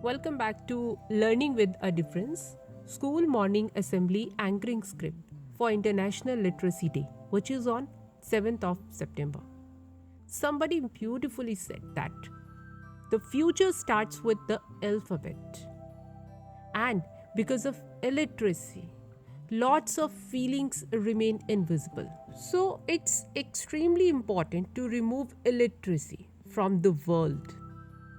Welcome back to Learning with a Difference, School Morning Assembly Anchoring Script for International Literacy Day, which is on 7th of September. Somebody beautifully said that the future starts with the alphabet. And because of illiteracy, lots of feelings remain invisible. So it's extremely important to remove illiteracy from the world.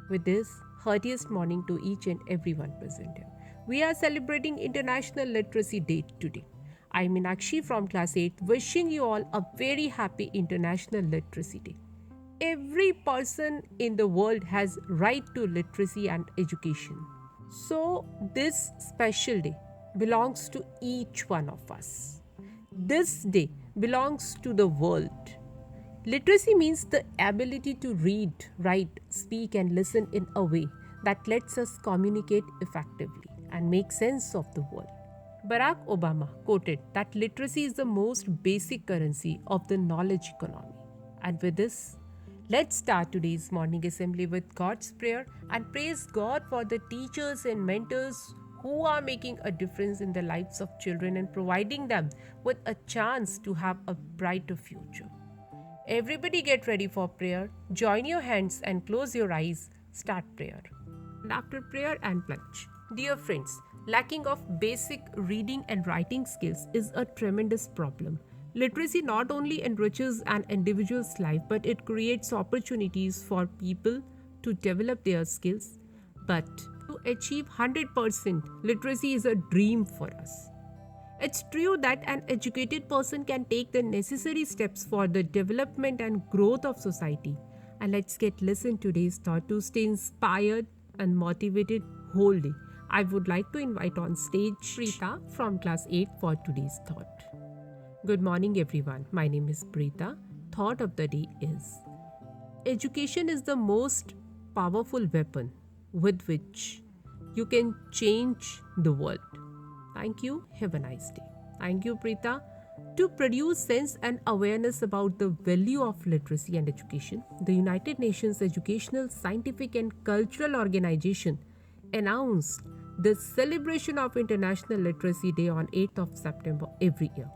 With this, heartiest morning to each and everyone present here. We are celebrating International Literacy Day today. I'm Meenakshi from class 8 wishing you all a very happy International Literacy Day. Every person in the world has right to literacy and education. So this special day belongs to each one of us. This day belongs to the world. Literacy means the ability to read, write, speak, and listen in a way that lets us communicate effectively and make sense of the world. Barack Obama quoted that literacy is the most basic currency of the knowledge economy. And with this, let's start today's morning assembly with God's prayer and praise God for the teachers and mentors who are making a difference in the lives of children and providing them with a chance to have a brighter future. Everybody get ready for prayer. Join your hands and close your eyes. Start prayer. And after prayer and plunge. Dear friends, lacking of basic reading and writing skills is a tremendous problem. Literacy not only enriches an individual's life, but it creates opportunities for people to develop their skills. But to achieve 100%, literacy is a dream for us. It's true that an educated person can take the necessary steps for the development and growth of society. And let's get listen today's thought to stay inspired and motivated whole day. I would like to invite on stage Preeta from class 8 for today's thought. Good morning everyone. My name is Preeta. Thought of the day is education is the most powerful weapon with which you can change the world. Thank you. Have a nice day. Thank you, Preeta. To produce sense and awareness about the value of literacy and education, the United Nations Educational, Scientific and Cultural Organization announced the celebration of International Literacy Day on 8th of September every year.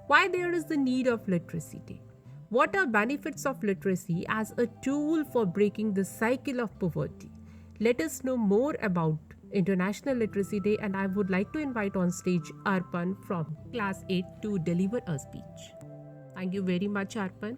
Why there is the need of Literacy Day? What are benefits of literacy as a tool for breaking the cycle of poverty? Let us know more about International Literacy Day, and I would like to invite on stage Arpan from class 8 to deliver a speech. Thank you very much, Arpan.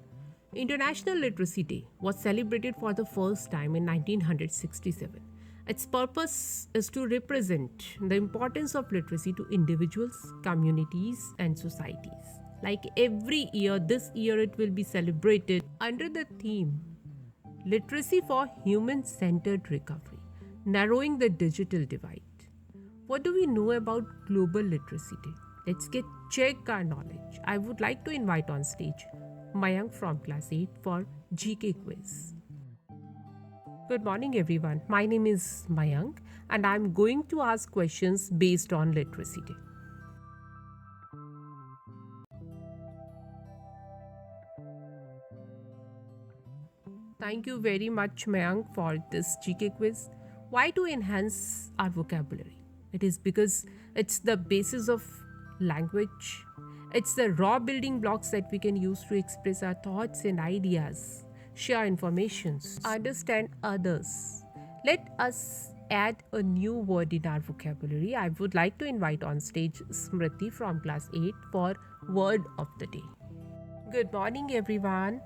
International Literacy Day was celebrated for the first time in 1967. Its purpose is to represent the importance of literacy to individuals, communities, and societies. Like every year, this year it will be celebrated under the theme Literacy for Human Centered Recovery, narrowing the digital divide. What do we know about Global Literacy Day? Let's check our knowledge. I would like to invite on stage Mayank from class 8 for GK quiz. Good morning everyone. My name is Mayank and I'm going to ask questions based on Literacy Day. Thank you very much Mayank for this GK quiz. Why to enhance our vocabulary? It is because it's the basis of language. It's the raw building blocks that we can use to express our thoughts and ideas, share informations, understand others. Let us add a new word in our vocabulary. I would like to invite on stage Smriti from class 8 for word of the day. Good morning everyone.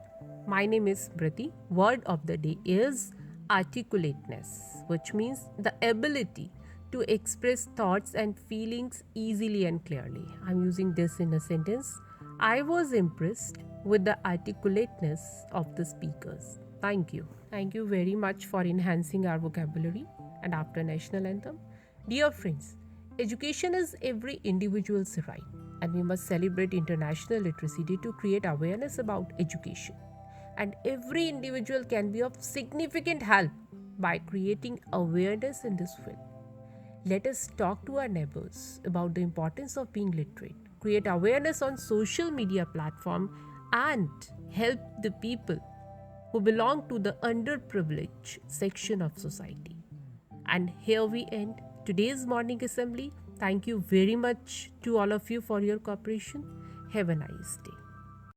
My name is Smriti. Word of the day is articulateness, which means the ability to express thoughts and feelings easily and clearly. I'm using this in a sentence. I was impressed with the articulateness of the speakers. Thank you. Thank you very much for enhancing our vocabulary. And after national anthem, dear friends, education is every individual's right, and we must celebrate International Literacy Day to create awareness about education. And every individual can be of significant help by creating awareness in this field. Let us talk to our neighbors about the importance of being literate, create awareness on social media platform and help the people who belong to the underprivileged section of society. And here we end today's morning assembly. Thank you very much to all of you for your cooperation. Have a nice day.